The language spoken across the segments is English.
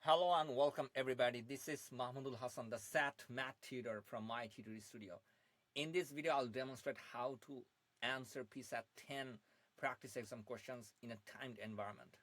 Hello and welcome everybody. This is Mahmudul Hassan, the SAT Math tutor from my tutoring studio. In this video, I'll demonstrate how to answer PSAT 10 practice exam questions in a timed environment.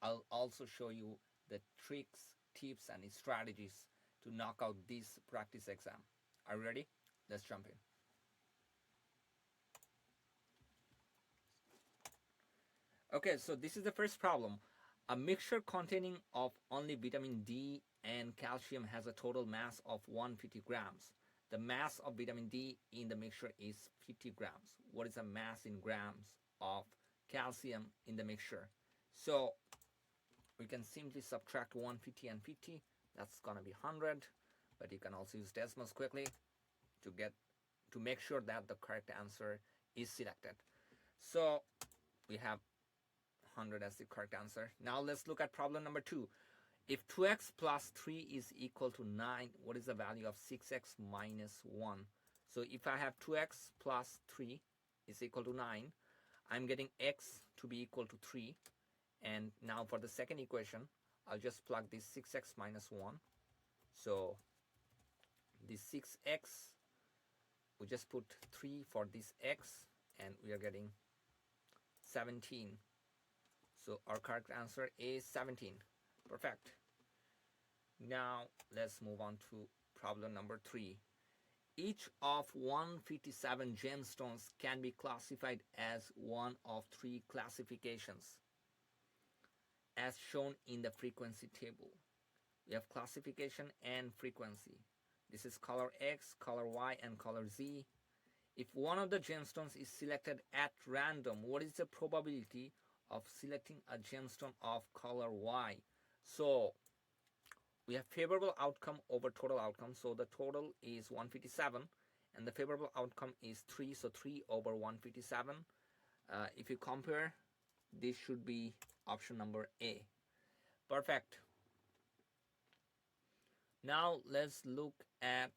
I'll also show you the tricks, tips, and strategies to knock out this practice exam. Are you ready? Let's jump in. Okay, so this is the first problem. A mixture containing of only vitamin D and calcium has a total mass of 150 grams. The mass of vitamin D in the mixture is 50 grams. What is the mass in grams of calcium in the mixture? So we can simply subtract 150 and 50. That's going to be 100. But you can also use DESMOS quickly to make sure that the correct answer is selected. So we have 100 as the correct answer. Now let's look at problem number 2. If 2x plus 3 is equal to 9, what is the value of 6x minus 1? So if I have 2x plus 3 is equal to 9, I'm getting x to be equal to 3. And now for the second equation, I'll just plug this 6x minus 1. So this 6x, we just put 3 for this x, and we are getting 17. So our correct answer is 17. Perfect. Now let's move on to problem number 3. Each of 157 gemstones can be classified as one of 3 classifications as shown in the frequency table. We have classification and frequency. This is color X, color Y, and color Z. If one of the gemstones is selected at random, what is the probability of selecting a gemstone of color Y? So we have favorable outcome over total outcome. So the total is 157 and the favorable outcome is 3. So 3 over 157. If you compare, this should be option number A. Perfect. Now let's look at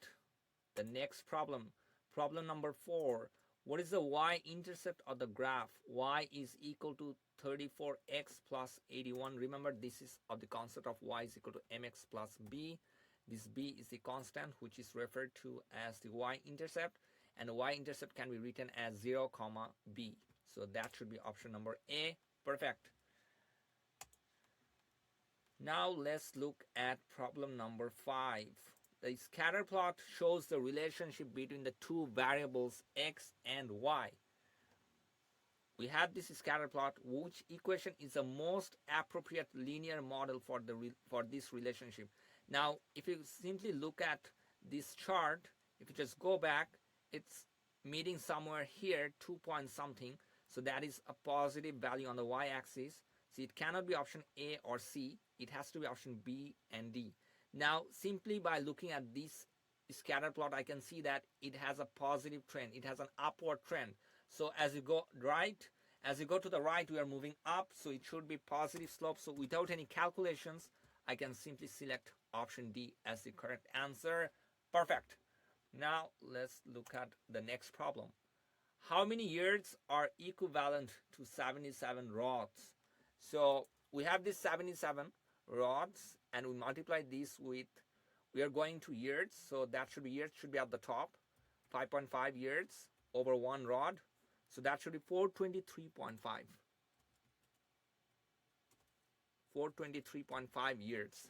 the next problem. Problem number 4. What is the y-intercept of the graph? Y is equal to 34x plus 81. Remember, this is of the concept of y is equal to mx plus b. This b is the constant which is referred to as the y-intercept, and the y-intercept can be written as 0, b. So that should be option number A. Perfect. Now let's look at problem number 5. The scatter plot shows the relationship between the two variables x and y. We have this scatter plot. Which equation is the most appropriate linear model for this relationship? Now, if you simply look at this chart, if you just go back, it's meeting somewhere here, 2 point something. So that is a positive value on the y-axis. So it cannot be option A or C. It has to be option B and D. Now, simply by looking at this scatter plot, I can see that it has a positive trend. It has an upward trend. So as you go to the right, we are moving up. So it should be positive slope. So without any calculations, I can simply select option D as the correct answer. Perfect. Now let's look at the next problem. How many yards are equivalent to 77 rods? So we have this 77 rods and we multiply this with, we are going to yards, so that should be yards should be at the top. 5.5 yards over 1 rod, so that should be 423.5. 423.5 yards.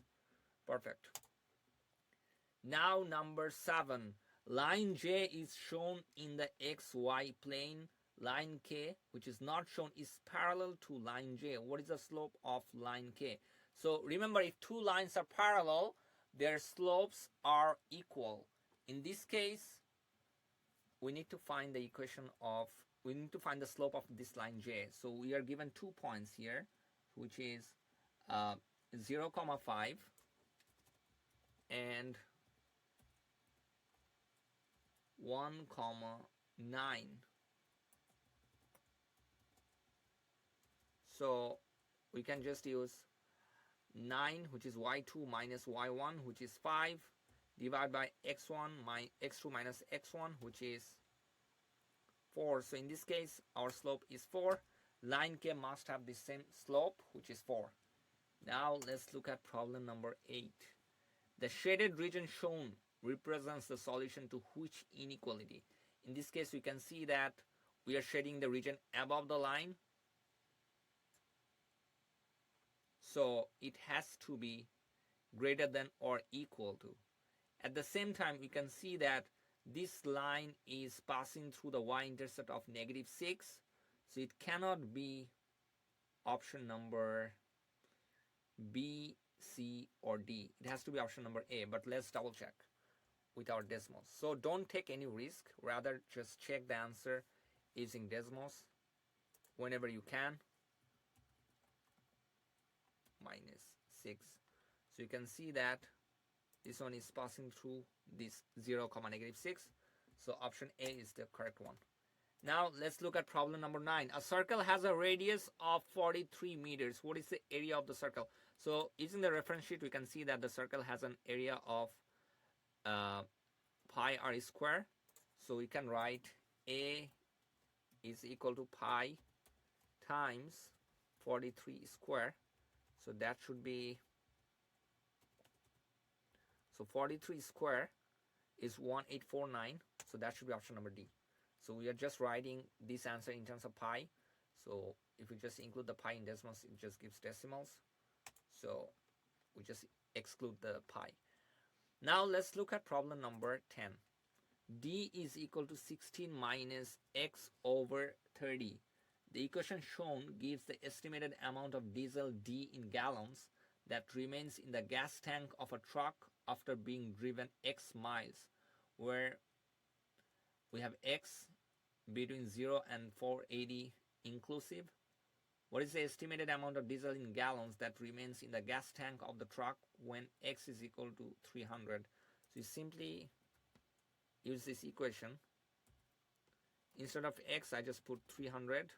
Perfect. Now number 7. Line J is shown in the XY plane. Line K, which is not shown, is parallel to line J. What is the slope of line K? So remember, if two lines are parallel, their slopes are equal. In this case, we need to find the slope of this line J. So we are given 2 points here, which is 0, 5 and 1, 9. So we can just use 9, which is y2 minus y1, which is 5, divided by x1 x2 minus x1, which is 4. So in this case, our slope is 4. Line K must have the same slope, which is 4. Now let's look at problem number 8. The shaded region shown represents the solution to which inequality? In this case, we can see that we are shading the region above the line. So it has to be greater than or equal to. At the same time, we can see that this line is passing through the y-intercept of -6. So it cannot be option number B, C, or D. It has to be option number A, but let's double check with our DESMOS. So don't take any risk, rather just check the answer using DESMOS whenever you can. -6. So you can see that this one is passing through this 0, -6. So option A is the correct one. Now let's look at problem number 9. A circle has a radius of 43 meters. What is the area of the circle? So using the reference sheet, we can see that the circle has an area of pi r square. So we can write A is equal to pi times 43 square. So that should be, so 43 square is 1849. So that should be option number D. So we are just writing this answer in terms of pi. So if we just include the pi in DESMOS, it just gives decimals. So we just exclude the pi. Now let's look at problem number 10. D is equal to 16 minus x over 30. The equation shown gives the estimated amount of diesel D in gallons that remains in the gas tank of a truck after being driven x miles, where we have x between 0 and 480 inclusive. What is the estimated amount of diesel in gallons that remains in the gas tank of the truck when x is equal to 300? So you simply use this equation. Instead of x, I just put 300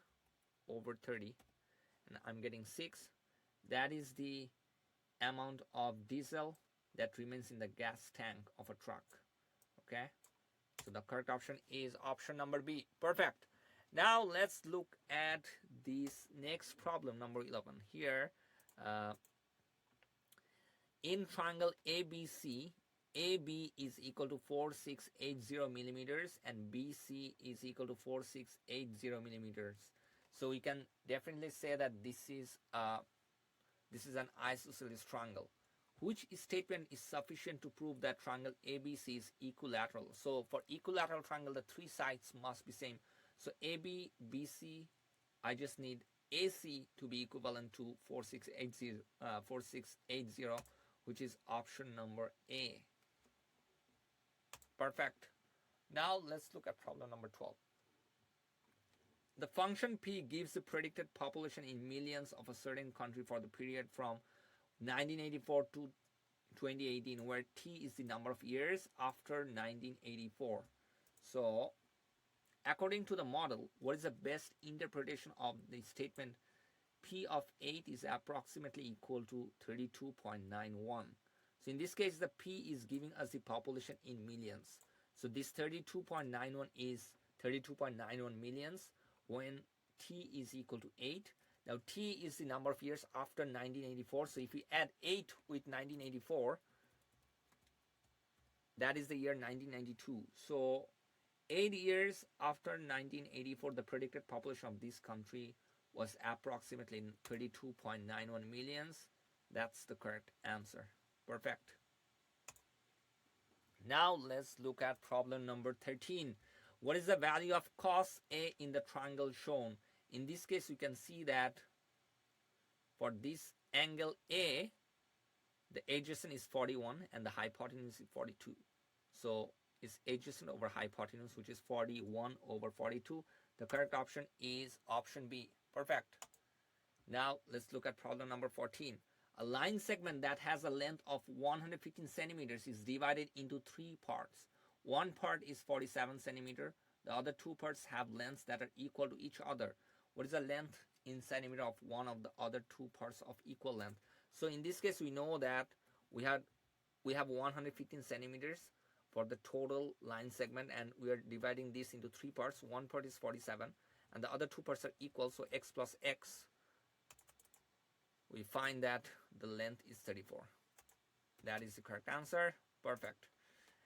over 30, and I'm getting 6. That is the amount of diesel that remains in the gas tank of a truck. Okay, so the correct option is option number B. Perfect. Now let's look at this next problem, number 11. Here, in triangle ABC, AB is equal to 4680 millimeters and BC is equal to 4680 millimeters. So we can definitely say that this is an isosceles triangle. Which statement is sufficient to prove that triangle ABC is equilateral? So for equilateral triangle, the three sides must be same. So AB, BC, I just need AC to be equivalent to 4680, which is option number A. Perfect. Now let's look at problem number 12. The function P gives the predicted population in millions of a certain country for the period from 1984 to 2018, where T is the number of years after 1984. So according to the model, what is the best interpretation of the statement P of 8 is approximately equal to 32.91? So in this case, the P is giving us the population in millions. So this 32.91 is 32.91 millions when T is equal to 8. Now T is the number of years after 1984. So if we add 8 with 1984, that is the year 1992. So 8 years after 1984, the predicted population of this country was approximately 32.91 millions. That's the correct answer. Perfect. Now let's look at problem number 13. What is the value of cos A in the triangle shown? In this case, you can see that for this angle A, the adjacent is 41 and the hypotenuse is 42. So it's adjacent over hypotenuse, which is 41 over 42. The correct option is option B. Perfect. Now let's look at problem number 14. A line segment that has a length of 115 centimeters is divided into 3 parts. One part is 47 centimeter. The other 2 parts have lengths that are equal to each other. What is the length in centimeter of one of the other 2 parts of equal length? So in this case, we know that we have 115 centimeters for the total line segment, and we are dividing this into 3 parts. One part is 47 and the other 2 parts are equal, so x plus x we find that the length is 34. That is the correct answer. Perfect.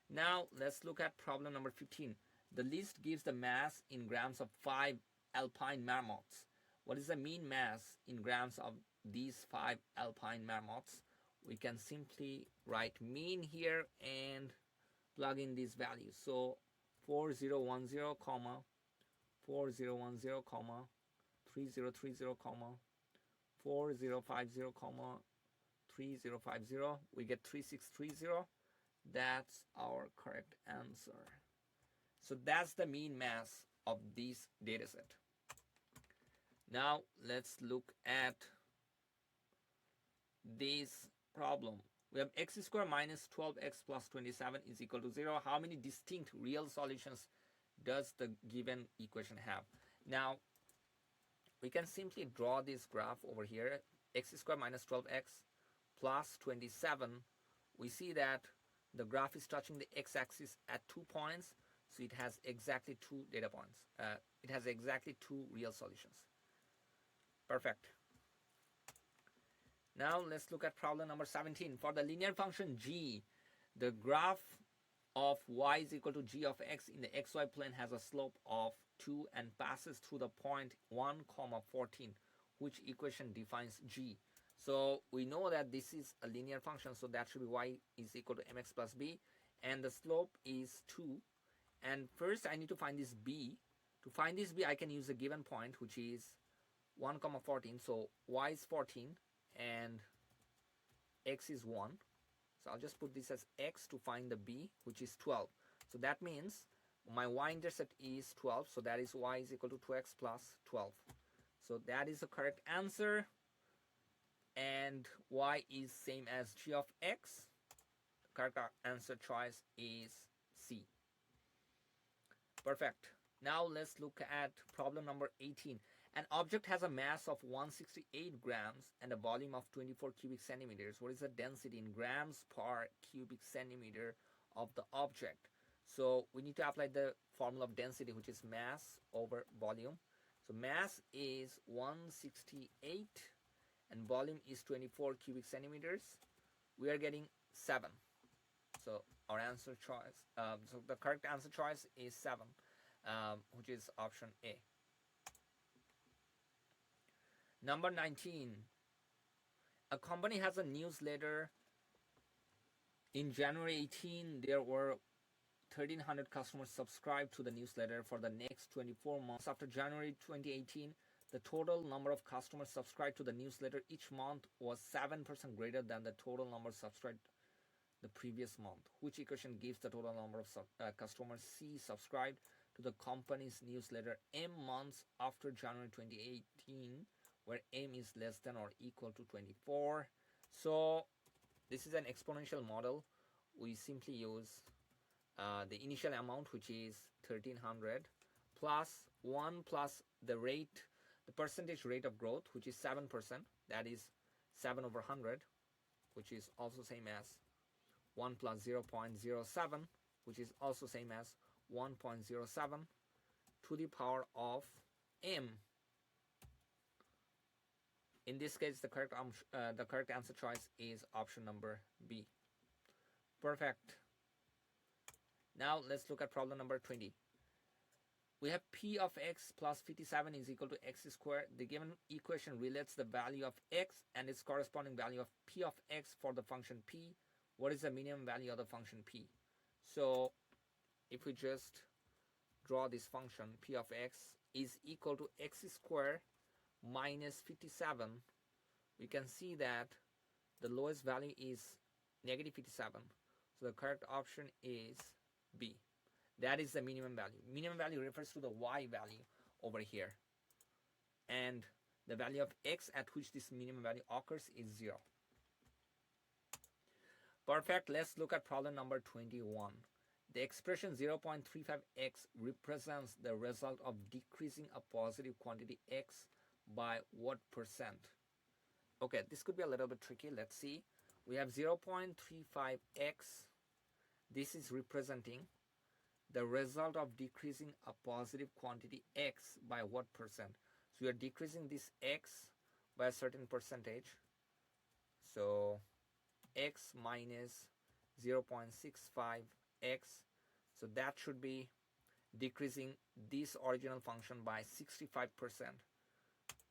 Now let's look at problem number 15. The list gives the mass in grams of 5 alpine marmots. What is the mean mass in grams of these 5 alpine marmots? We can simply write mean here and plug in these values. So 4010, comma 4010, comma 3030, comma 4050, comma 3050. We get 3630. That's our correct answer. So that's the mean mass of this data set. Now let's look at this problem. We have x squared minus 12x plus 27 is equal to 0. How many distinct real solutions does the given equation have? Now we can simply draw this graph over here. X squared minus 12x plus 27. We see that the graph is touching the x-axis at 2 points, so it has exactly 2 data points. It has exactly 2 real solutions. Perfect. Now let's look at problem number 17. For the linear function g, the graph of y is equal to g of x in the xy plane has a slope of 2 and passes through the point 1, 14. Which equation defines g? So we know that this is a linear function, so that should be y is equal to mx plus b, and the slope is 2. And first I need to find this b. To find this b, I can use a given point, which is 1, 14. So y is 14 and x is 1. So I'll just put this as x to find the b, which is 12. So that means my y-intercept is 12, so that is y is equal to 2x plus 12. So that is the correct answer. And y is same as g of x. The correct answer choice is C. Perfect. Now let's look at problem number 18. An object has a mass of 168 grams and a volume of 24 cubic centimeters. What is the density in grams per cubic centimeter of the object? So we need to apply the formula of density, which is mass over volume. So mass is 168 and volume is 24 cubic centimeters. We are getting 7. So our answer choice, so the correct answer choice is 7, which is option A. Number 19. A company has a newsletter. In January 18, there were 1,300 customers subscribed to the newsletter for the next 24 months. After January 2018, the total number of customers subscribed to the newsletter each month was 7% greater than the total number subscribed the previous month. Which equation gives the total number of customers C subscribed to the company's newsletter M months after January 2018, where M is less than or equal to 24? So this is an exponential model. We simply use the initial amount, which is 1,300, plus 1 plus the rate, the percentage rate of growth, which is 7%. That is 7 over 100, which is also same as 1 plus 0.07, which is also same as 1.07 to the power of M. In this case, the correct answer choice is option number B. Perfect. Now let's look at problem number 20. We have p of x plus 57 is equal to x squared. The given equation relates the value of x and its corresponding value of p of x for the function p. What is the minimum value of the function p? So if we just draw this function, p of x is equal to x squared minus 57, we can see that the lowest value is negative 57. So the correct option is B. That is the minimum value. Minimum value refers to the y value over here. And the value of x at which this minimum value occurs is 0. Perfect. Let's look at problem number 21. The expression 0.35x represents the result of decreasing a positive quantity x by what percent? Okay, this could be a little bit tricky. Let's see. We have 0.35x. This is representing the result of decreasing a positive quantity x by what percent? So we are decreasing this x by a certain percentage. So x minus 0.65x, so that should be decreasing this original function by 65%.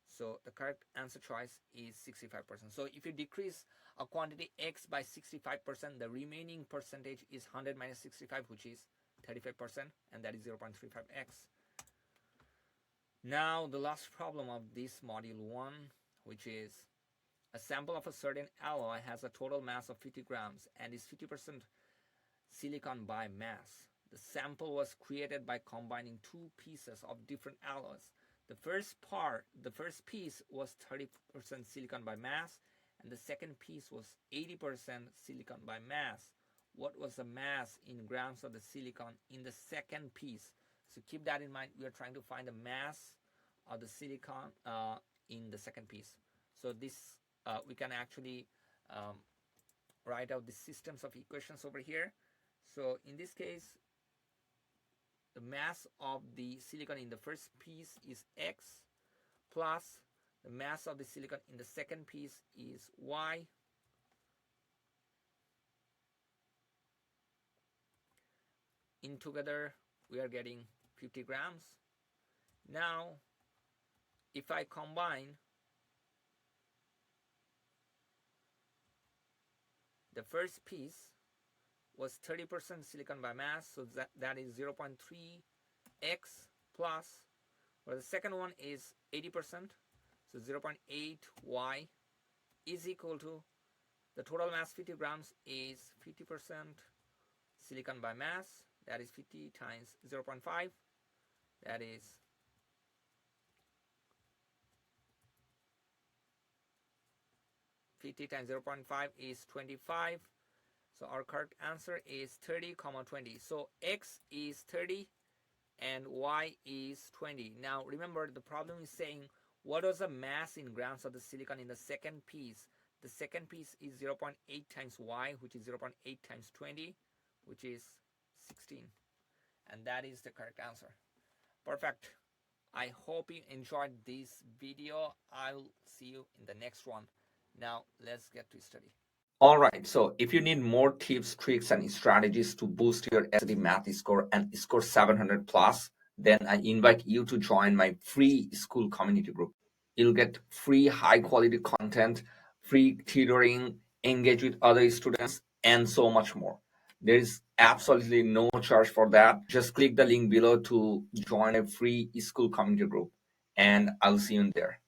So the correct answer choice is 65%. So if you decrease a quantity x by 65%, the remaining percentage is 100 minus 65, which is 35%, and that is 0.35x. Now the last problem of this module 1, which is a sample of a certain alloy has a total mass of 50 grams and is 50% silicon by mass. The sample was created by combining two pieces of different alloys. The first piece was 30% silicon by mass, and the second piece was 80% silicon by mass. What was the mass in grams of the silicon in the second piece? So keep that in mind. We are trying to find the mass of the silicon in the second piece. So this we can actually write out the systems of equations over here. So in this case, the mass of the silicon in the first piece is x, plus the mass of the silicon in the second piece is y, in together we are getting 50 grams. Now if I combine the first piece was 30% silicon by mass, so that is 0.3x plus, or the second one is 80%, so 0.8y is equal to the total mass 50 grams is 50% silicon by mass, that is 50 times 0.5, that is 50 times 0.5 is 25. So our correct answer is 30, 20. So x is 30 and y is 20. Now remember, the problem is saying what was the mass in grams of the silicon in the second piece. The second piece is 0.8 times y, which is 0.8 times 20, which is 16. And that is the correct answer. Perfect. I hope you enjoyed this video. I'll see you in the next one. Now let's get to study. All right, so if you need more tips, tricks, and strategies to boost your SAT math score and score 700 plus, then I invite you to join my free school community group. You'll get free high quality content, free tutoring, engage with other students, and so much more. There is absolutely no charge for that. Just click the link below to join a free school community group, and I'll see you in there.